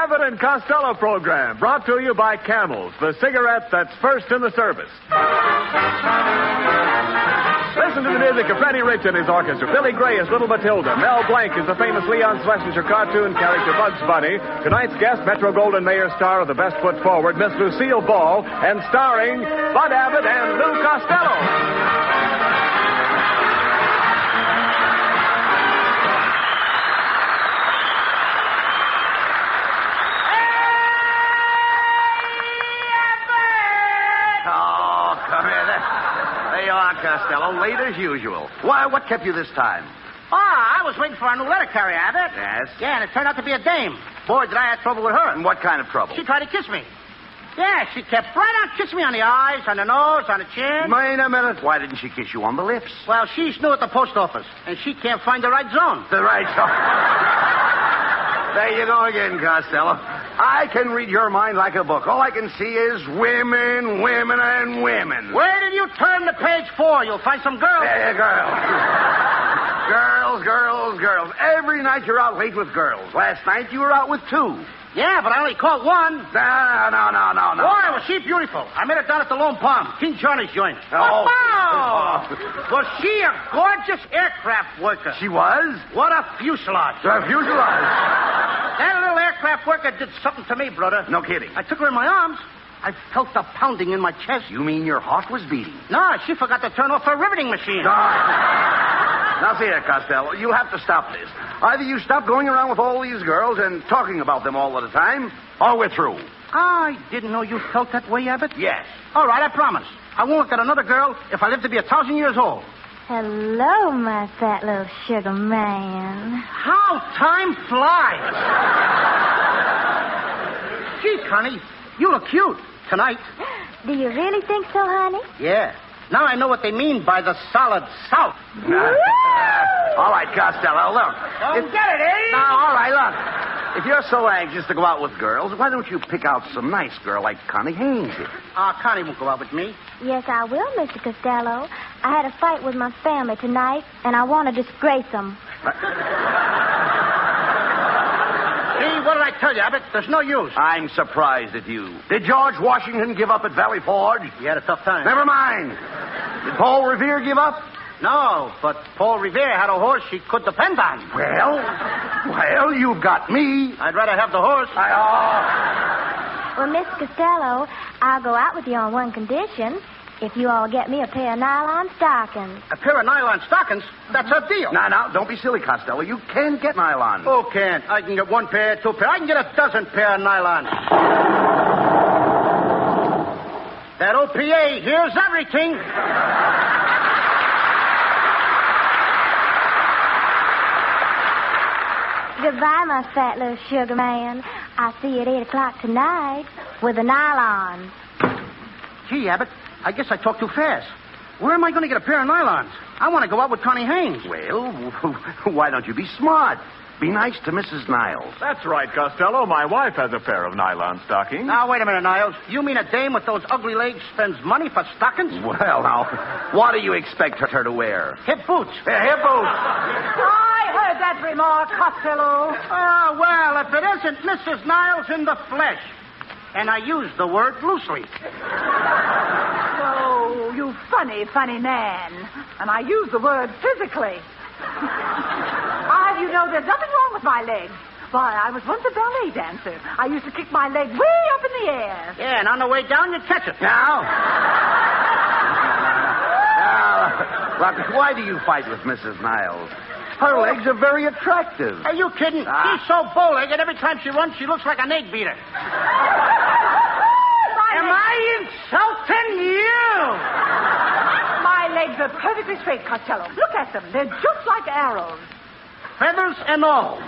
Abbott and Costello program, brought to you by Camels, the cigarette that's first in the service. Listen to the music of Freddie Rich and his orchestra. Billy Gray is Little Matilda. Mel Blanc is the famous Leon Schlesinger cartoon character Bugs Bunny. Tonight's guest, Metro Goldwyn Mayer star of The Best Foot Forward, Miss Lucille Ball, and starring Bud Abbott and Lou Costello. Costello, late as usual. Why, what kept you this time? I was waiting for our new letter carrier, Abbott. Yes? Yeah, and it turned out to be a dame. Boy, did I have trouble with her. And what kind of trouble? She tried to kiss me. Yeah, she kept right on kissing me on the eyes, on the nose, on the chin. Wait a minute. Why didn't she kiss you on the lips? Well, she's new at the post office, and she can't find the right zone. The right zone. There you go again, Costello. I can read your mind like a book. All I can see is women, women, and women. Where did you turn to page 4? You'll find some girls. Girls. Girls. Every night you're out late with girls. Last night you were out with 2. Yeah, but I only caught one. No. Boy, was she beautiful. I met her down at the Lone Palm, King Johnny's joint. Oh. Was she a gorgeous aircraft worker? She was? What a fuselage. A fuselage. That little aircraft worker did something to me, brother. No kidding. I took her in my arms. I felt the pounding in my chest. You mean your heart was beating? No, she forgot to turn off her riveting machine. Now, see here, Costello, you'll have to stop this. Either you stop going around with all these girls and talking about them all the time, or we're through. I didn't know you felt that way, Abbott. Yes. All right, I promise. I won't look at another girl if I live to be 1,000 years old. Hello, my fat little sugar man. How time flies. Gee, Connie, you look cute tonight. Do you really think so, honey? Yeah. Now I know what they mean by the solid South. All right, Costello, look. Don't get it, eh? No, all right, look. If you're so anxious to go out with girls, why don't you pick out some nice girl like Connie Haynes? Connie won't go out with me. Yes, I will, Mr. Costello. I had a fight with my family tonight, and I want to disgrace them. See, what did I tell you, Abbott? There's no use. I'm surprised at you. Did George Washington give up at Valley Forge? He had a tough time. Never mind. Did Paul Revere give up? No, but Paul Revere had a horse she could depend on. Well, you've got me. I'd rather have the horse. Well, Mr. Costello, I'll go out with you on one condition. If you all get me a pair of nylon stockings. A pair of nylon stockings? That's a deal. No, don't be silly, Costello. You can't get nylon. Who can't? I can get 1 pair, 2 pair. I can get a dozen pair of nylon. That OPA hears everything. Goodbye, my fat little sugar man. I'll see you at 8 o'clock tonight with the nylons. Gee, Abbott, I guess I talked too fast. Where am I going to get a pair of nylons? I want to go out with Connie Haynes. Well, why don't you be smart? Be nice to Mrs. Niles. That's right, Costello. My wife has a pair of nylon stockings. Now, wait a minute, Niles. You mean a dame with those ugly legs spends money for stockings? Well, now, what do you expect her to wear? Hip boots. Hip boots. I heard that remark, Costello. Oh, well, if it isn't Mrs. Niles in the flesh. And I use the word loosely. Oh, you funny man. And I use the word physically. You know, there's nothing wrong with my legs. Why, I was once a ballet dancer. I used to kick my leg way up in the air. Yeah, and on the way down, you catch it. Now, look, why do you fight with Mrs. Niles? Her legs are very attractive. Are you kidding? She's so bow-legged, every time she runs, she looks like an egg beater. Am I insulting you? My legs are perfectly straight, Costello. Look at them. They're just like arrows. Feathers and all.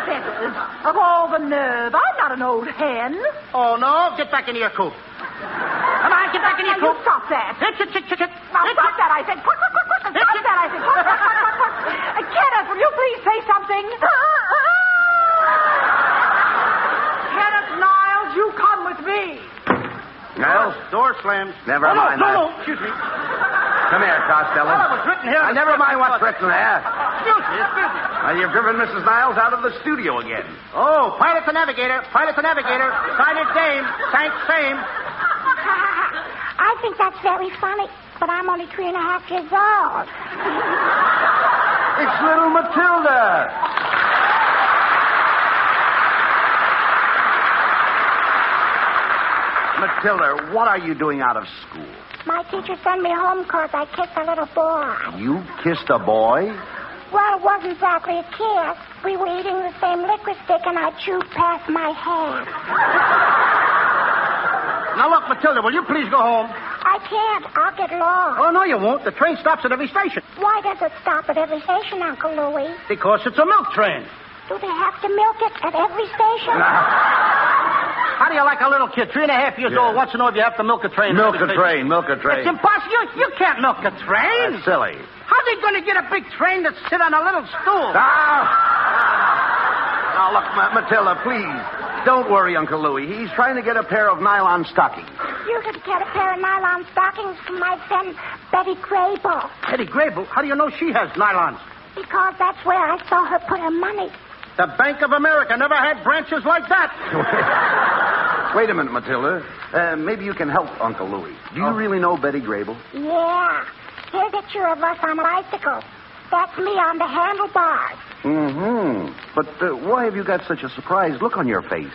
Feathers? Of all the nerve. I'm not an old hen. Oh, no. Get back into your coop. Come on, get back into your coop. Stop that. Hit. Now, stop that, I said. Stop that, I said. Kenneth, will you please say something? Kenneth Niles, you come with me. Niles? Door slams. Never mind. No. Excuse me. Come here, Costello. Well, it was written here. Never mind what's written there. Excuse me. You've driven Mrs. Niles out of the studio again. Oh, pilot to navigator. Silent dame. Thanks, same. I think that's very funny, but I'm only 3.5 years old. It's little Matilda. Matilda, what are you doing out of school? My teacher sent me home because I kissed a little boy. You kissed a boy? Well, it wasn't exactly a kiss. We were eating the same liquid stick, and I chewed past my hand. Now, look, Matilda, will you please go home? I can't. I'll get lost. Oh, no, you won't. The train stops at every station. Why does it stop at every station, Uncle Louie? Because it's a milk train. Do they have to milk it at every station? How do you like a little kid, 3.5 years old, wants to know if you have to milk a train? Milk a train. It's impossible. You can't milk a train. That's silly. How's he going to get a big train to sit on a little stool? Now, look, Matilda, please. Don't worry, Uncle Louie. He's trying to get a pair of nylon stockings. You could get a pair of nylon stockings from my friend Betty Grable. Betty Grable? How do you know she has nylons? Because that's where I saw her put her money. The Bank of America never had branches like that. Wait a minute, Matilda. Maybe you can help Uncle Louie. Do you really know Betty Grable? Yeah. Here's a picture of us on bicycles. That's me on the handlebars. Mm-hmm. But why have you got such a surprised look on your face?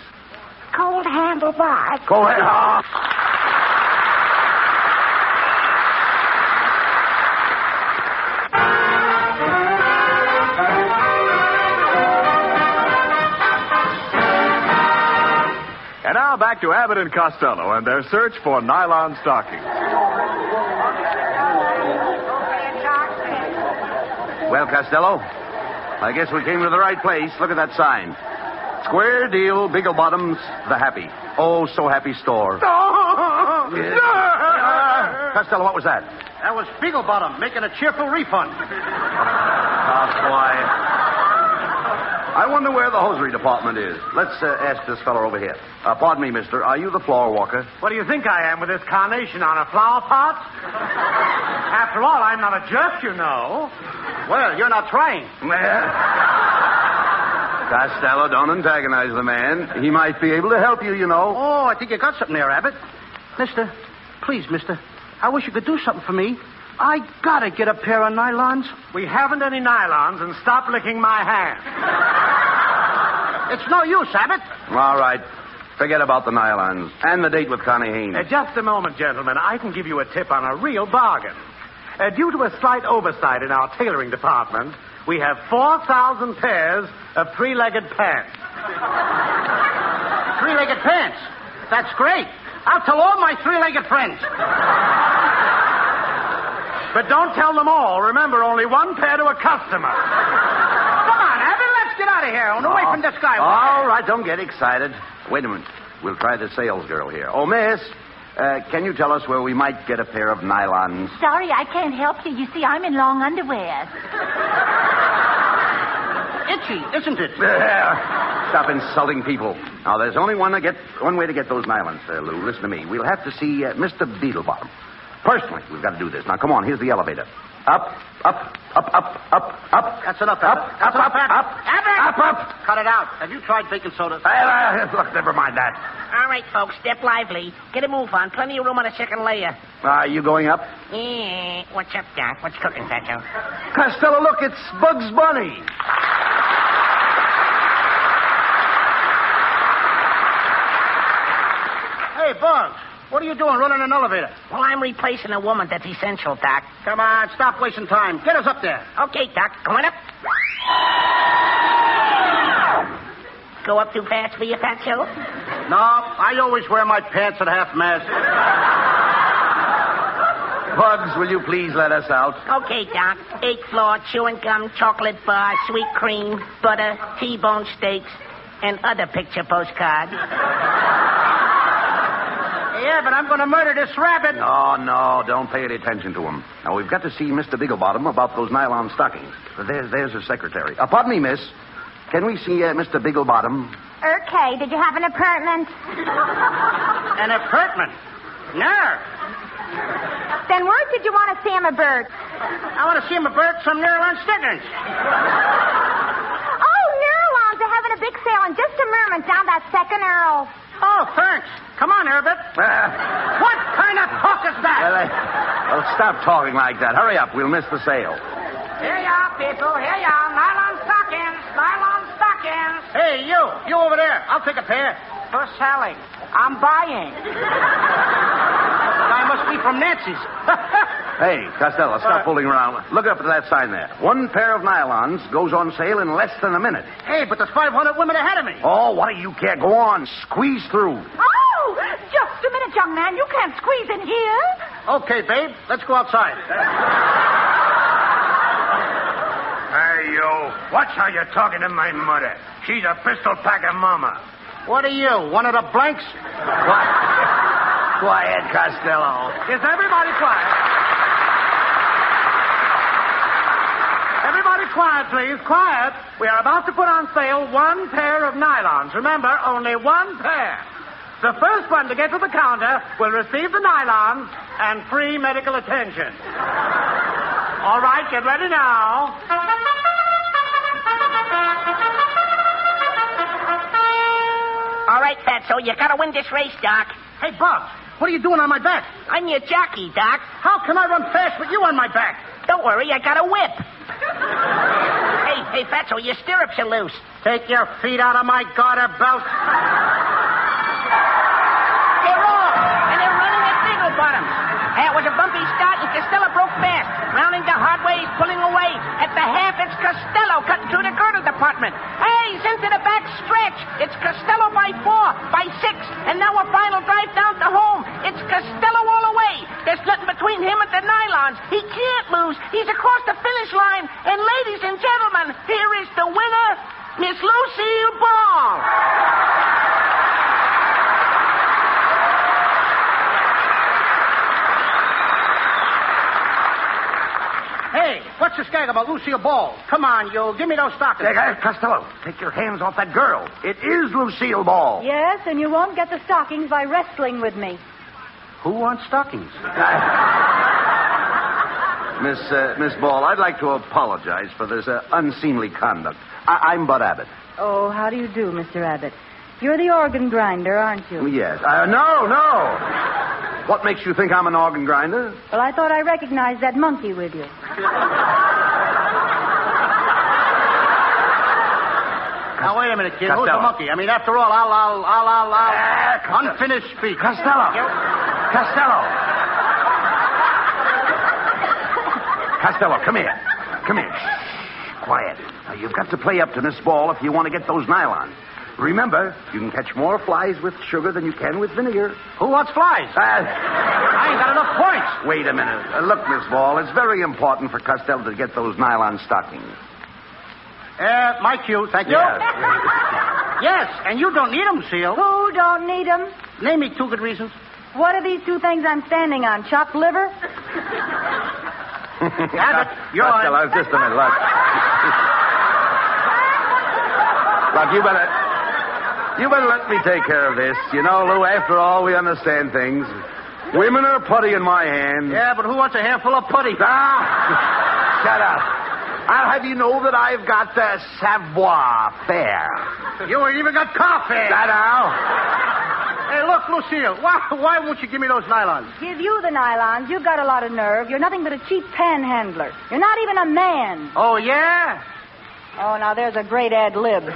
Cold handlebars. Go ahead. And now back to Abbott and Costello and their search for nylon stockings. Well, Costello, I guess we came to the right place. Look at that sign. Square deal, Biggle Bottoms, the happy. Oh, so happy store. Costello, what was that? That was Beaglebottom making a cheerful refund. Quiet. I wonder where the hosiery department is. Let's ask this fellow over here. Pardon me, mister. Are you the floor walker? What do you think I am with this carnation on a flower pot? After all, I'm not a jerk, you know. Well, you're not trying. Costello, don't antagonize the man. He might be able to help you, you know. Oh, I think you got something there, Abbott. Mister, please, mister, I wish you could do something for me. I gotta get a pair of nylons. We haven't any nylons, and stop licking my hand. It's no use, Abbott. All right. Forget about the nylons and the date with Connie Haynes. Just a moment, gentlemen. I can give you a tip on a real bargain. Due to a slight oversight in our tailoring department, we have 4,000 pairs of three-legged pants. Three-legged pants? That's great. I'll tell all my three-legged friends. But don't tell them all. Remember, only one pair to a customer. Come on, Abbott, let's get out of here. And away from this guy. All right, don't get excited. Wait a minute. We'll try the sales girl here. Oh, miss, can you tell us where we might get a pair of nylons? Sorry, I can't help you. You see, I'm in long underwear. Itchy, isn't it? Stop insulting people. Now, there's only one way to get those nylons, Lou. Listen to me. We'll have to see Mr. Beetlebottom. Personally, we've got to do this. Now, come on. Here's the elevator. Up. That's enough, Abbott. That's enough, Abbott. Up. Cut it out. Have you tried baking soda? Look, never mind that. All right, folks, step lively. Get a move on. Plenty of room on the second layer. Are you going up? Yeah. What's up, Doc? What's cooking, Satchel? Costello, look, it's Bugs Bunny. Hey, Bugs. What are you doing running an elevator? Well, I'm replacing a woman. That's essential, Doc. Come on, stop wasting time. Get us up there. Okay, Doc. Going up. Go up too fast for you, Fatso? No, I always wear my pants at half mast. Bugs, will you please let us out? Okay, Doc. 8th floor, chewing gum, chocolate bar, sweet cream, butter, T-bone steaks, and other picture postcards. Yeah, but I'm going to murder this rabbit. No, don't pay any attention to him. Now, we've got to see Mr. Bigglebottom about those nylon stockings. There's his secretary. Pardon me, miss. Can we see Mr. Bigglebottom? Okay, did you have an apartment? An apartment? No. Then where did you want to see him, Bert? I want to see him about some nylon stockings. on just a moment down that second arrow. Oh, thanks. Come on, Abbott. What kind of talk is that? Well, stop talking like that. Hurry up. We'll miss the sale. Here you are, people. Here you are. Nylon stockings. Nylon stockings. Hey, you. You over there. I'll take a pair. For selling. I'm buying. I must be from Nancy's. Hey, Costello, stop fooling around. Look up at that sign there. 1 pair of nylons goes on sale in less than a minute. Hey, but there's 500 women ahead of me. Oh, what do you care? Go on. Squeeze through. Oh, just a minute, young man. You can't squeeze in here. Okay, babe. Let's go outside. Hey, you. Watch how you're talking to my mother. She's a pistol-packing mama. What are you, one of the blanks? Quiet, Costello. Is everybody quiet? Everybody quiet, please. Quiet. We are about to put on sale 1 pair of nylons. Remember, only 1 pair. The first one to get to the counter will receive the nylons and free medical attention. All right, get ready now. All right, Fatso, you gotta win this race, Doc. Hey, Bob, what are you doing on my back? I'm your jockey, Doc. How can I run fast with you on my back? Don't worry, I got a whip. Hey, Fatso, your stirrups are loose. Take your feet out of my garter belt. They're off, and they're running at single bottoms. It was a bumpy start, and Costello broke fast. Rounding the hard way, he's pulling away. At the half, it's Costello cutting through the girdle department. Hey, he's into the back stretch. It's Costello by 4, by 6, and now a final drive down to home. It's Costello all the way. There's nothing between him and the nylons. He can't lose. He's across the finish line. And ladies and gentlemen, here is the winner, Miss Lucille Ball. Hey, what's this gag about Lucille Ball? Come on, you. Give me those stockings. Hey, Costello, take your hands off that girl. It is Lucille Ball. Yes, and you won't get the stockings by wrestling with me. Who wants stockings? Miss Ball, I'd like to apologize for this unseemly conduct. I'm Bud Abbott. Oh, how do you do, Mr. Abbott? You're the organ grinder, aren't you? Yes. No. What makes you think I'm an organ grinder? Well, I thought I recognized that monkey with you. Now, wait a minute, kid. Costello. Who's the monkey? I mean, after all, I'll unfinished speech. Costello. Costello, come here. Shh, quiet. Now, you've got to play up to Miss Ball if you want to get those nylons. Remember, you can catch more flies with sugar than you can with vinegar. Who wants flies? I ain't got enough points. Wait a minute. Look, Miss Ball, it's very important for Costello to get those nylon stockings. My cue, thank you. Yes, and you don't need them, Seal. Who don't need them? Name me 2 good reasons. What are these 2 things I'm standing on? Chopped liver? Abbott, you're Costello, on. just a minute, look. Look, you better let me take care of this. You know, Lou, after all, we understand things. Women are putty in my hands. Yeah, but who wants a handful of putty? Shut up. I'll have you know that I've got the savoir faire. You ain't even got coffee. That now? Hey, look, Lucille, why won't you give me those nylons? Give you the nylons. You've got a lot of nerve. You're nothing but a cheap panhandler. You're not even a man. Oh, yeah? Oh, now there's a great ad lib. Come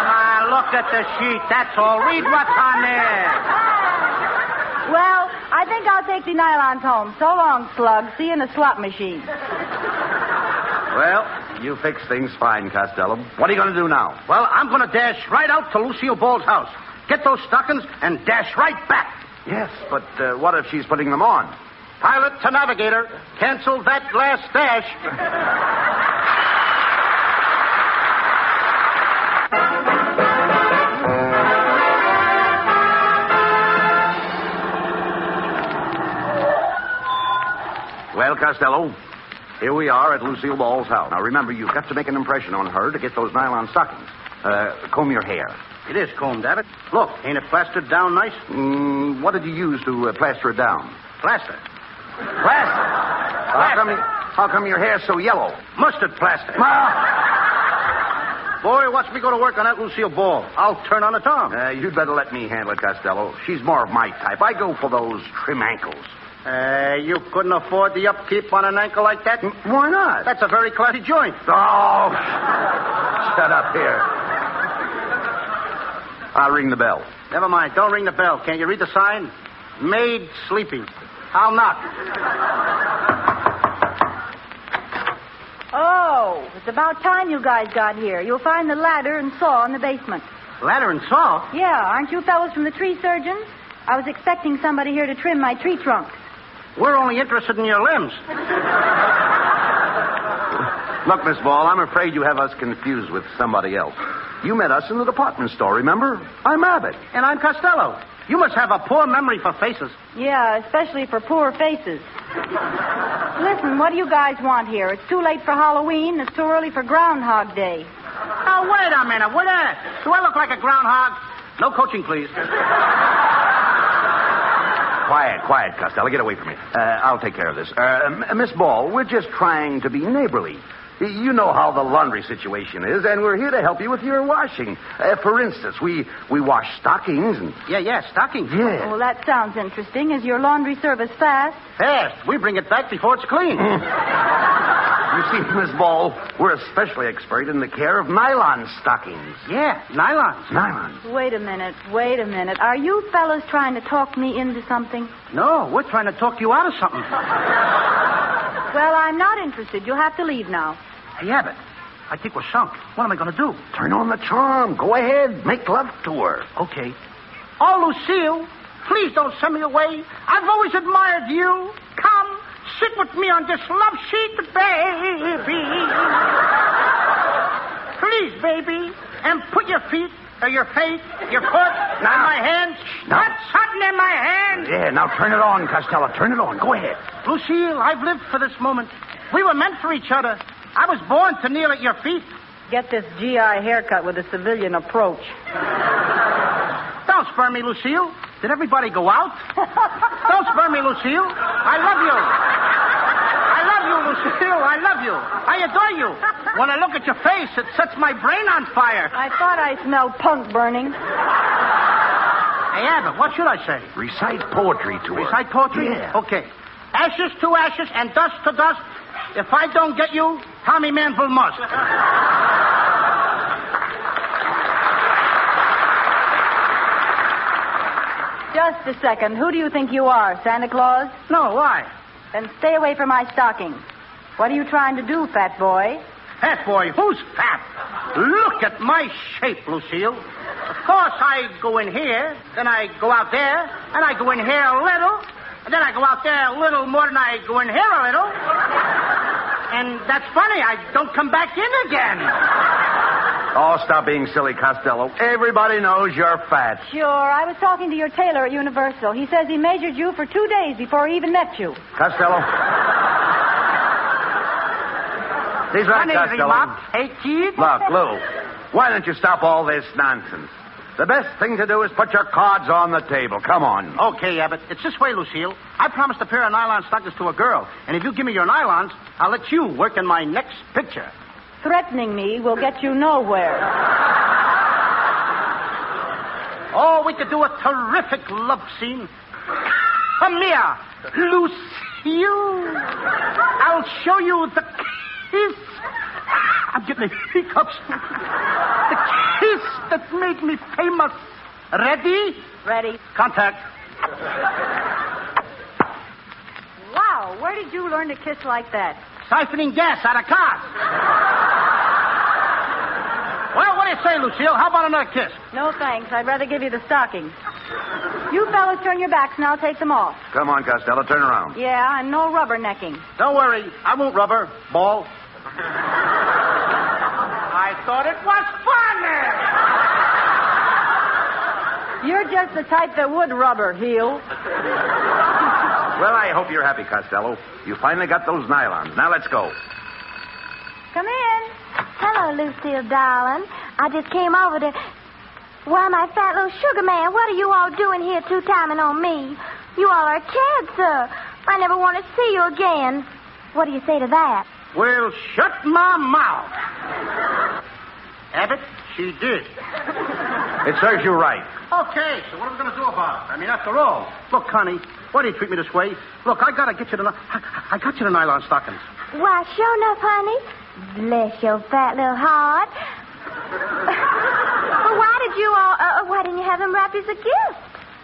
on, look at the sheet. That's all. Read what's on there. Well, I think I'll take the nylons home. So long, slug. See you in the slot machine. Well, you fix things fine, Costello. What are you going to do now? Well, I'm going to dash right out to Lucille Ball's house. Get those stockings and dash right back. Yes, but what if she's putting them on? Pilot to navigator. Cancel that last dash. Well, Costello, here we are at Lucille Ball's house. Now, remember, you've got to make an impression on her to get those nylon stockings. Comb your hair. It is combed, Abbott. Look, ain't it plastered down nice? What did you use to plaster it down? Plaster. Plaster? How come your hair's so yellow? Mustard plaster. Boy, watch me go to work on that Lucille Ball. I'll turn on the Tom. You'd better let me handle it, Costello. She's more of my type. I go for those trim ankles. You couldn't afford the upkeep on an ankle like that? Why not? That's a very classy joint. Oh, shut up here. I'll ring the bell. Never mind. Don't ring the bell. Can't you read the sign? Maid sleeping. I'll knock. Oh, it's about time you guys got here. You'll find the ladder and saw in the basement. Ladder and saw? Yeah, aren't you fellows from the tree surgeons? I was expecting somebody here to trim my tree trunks. We're only interested in your limbs. Look, Miss Ball, I'm afraid you have us confused with somebody else. You met us in the department store, remember? I'm Abbott. And I'm Costello. You must have a poor memory for faces. Yeah, especially for poor faces. Listen, what do you guys want here? It's too late for Halloween. It's too early for Groundhog Day. Oh, wait a minute. Wait a minute. Do I look like a groundhog? No coaching, please. Quiet, Costello. Get away from me. I'll take care of this. Miss Ball, we're just trying to be neighborly. You know how the laundry situation is, and we're here to help you with your washing. For instance, we wash stockings and... Yeah, stockings. Yeah. Well, that sounds interesting. Is your laundry service fast? Fast. We bring it back before it's clean. You see, Miss Ball, we're especially expert in the care of nylon stockings. Yeah, nylons. Nylons. Wait a minute. Are you fellas trying to talk me into something? No, we're trying to talk you out of something. Well, I'm not interested. You'll have to leave now. Hey, Abbott, I think we're sunk. What am I going to do? Turn on the charm. Go ahead. Make love to her. Okay. Oh, Lucille, please don't send me away. I've always admired you. Come, sit with me on this love sheet, baby. Please, baby. And put your feet, or your face, your foot, in my hands. Put something in my hand. Yeah, now turn it on, Costello. Turn it on. Go ahead. Lucille, I've lived for this moment. We were meant for each other. I was born to kneel at your feet. Get this GI haircut with a civilian approach. Don't spur me, Lucille. Did everybody go out? Don't spur me, Lucille. I love you. I love you, Lucille. I love you. I adore you. When I look at your face, it sets my brain on fire. I thought I smelled punk burning. Hey, Abbott, what should I say? Recite poetry to her. Recite poetry? Yeah. Okay. Ashes to ashes and dust to dust. If I don't get you, Tommy Manville must. Just a second. Who do you think you are, Santa Claus? No, why? Then stay away from my stockings. What are you trying to do, fat boy? Fat boy? Who's fat? Look at my shape, Lucille. Of course, I go in here, then I go out there, and I go in here a little, and then I go out there a little more than I go in here a little. And that's funny. I don't come back in again. Oh, stop being silly, Costello. Everybody knows you're fat. Sure. I was talking to your tailor at Universal. He says he measured you for 2 days before he even met you. Costello. He's right, Costello. Hey, kid. Look, Lou, why don't you stop all this nonsense? The best thing to do is put your cards on the table. Come on. Okay, Abbott. It's this way, Lucille. I promised a pair of nylon stockings to a girl. And if you give me your nylons, I'll let you work in my next picture. Threatening me will get you nowhere. Oh, we could do a terrific love scene. Come here, Lucille. I'll show you the kiss. I'm getting the hiccups. The kiss that made me famous. Ready? Ready. Contact. Wow, where did you learn to kiss like that? Siphoning gas out of cars. Well, what do you say, Lucille? How about another kiss? No, thanks. I'd rather give you the stockings. You fellas turn your backs and I'll take them off. Come on, Costello. Turn around. Yeah, and no rubbernecking. Don't worry. I won't rubber. Ball. I thought it was funny. You're just the type that would rubber, heel. Well, I hope you're happy, Costello. You finally got those nylons. Now let's go. Come in. Hello, Lucille, darling. I just came over to... Why, my fat little sugar man, what are you all doing here two-timing on me? You all are kids, sir. I never want to see you again. What do you say to that? Well, shut my mouth. Abbott, she did. It serves you right. Okay, so what are we going to do about it? I mean, after all, look, Connie, why do you treat me this way? Look, I got to get you I got you the nylon stockings. Why, sure enough, honey. Bless your fat little heart. Well, why didn't you have them wrapped as a gift?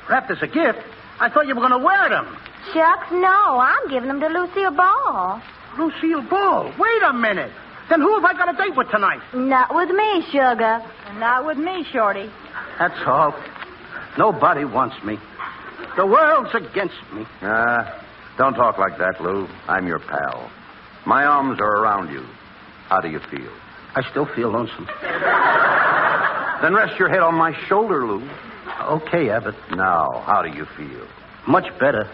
Wrapped as a gift? I thought you were going to wear them. Shucks, no. I'm giving them to Lucille Ball. Lucille Ball? Wait a minute. Then who have I got a date with tonight? Not with me, sugar. Not with me, Shorty. That's all. Nobody wants me. The world's against me. Don't talk like that, Lou. I'm your pal. My arms are around you. How do you feel? I still feel lonesome. Then rest your head on my shoulder, Lou. Okay, Abbott. Now, how do you feel? Much better.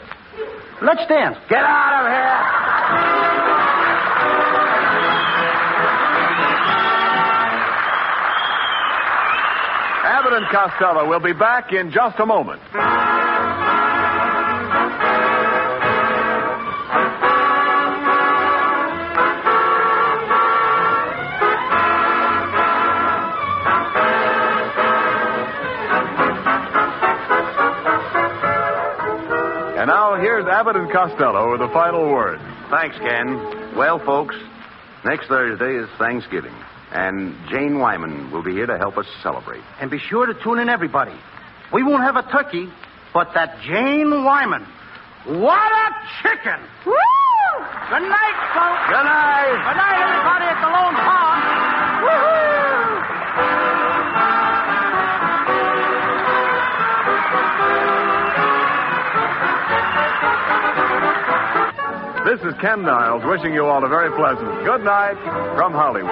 Let's dance. Get out of here! Abbott and Costello will be back in just a moment. And now here's Abbott and Costello with the final word. Thanks, Ken. Well, folks, next Thursday is Thanksgiving, and Jane Wyman will be here to help us celebrate. And be sure to tune in, everybody. We won't have a turkey, but that Jane Wyman. What a chicken! Woo! Good night, folks. Good night. Good night, everybody at the Lone Pond. Woo-hoo! This is Ken Niles wishing you all a very pleasant good night from Hollywood.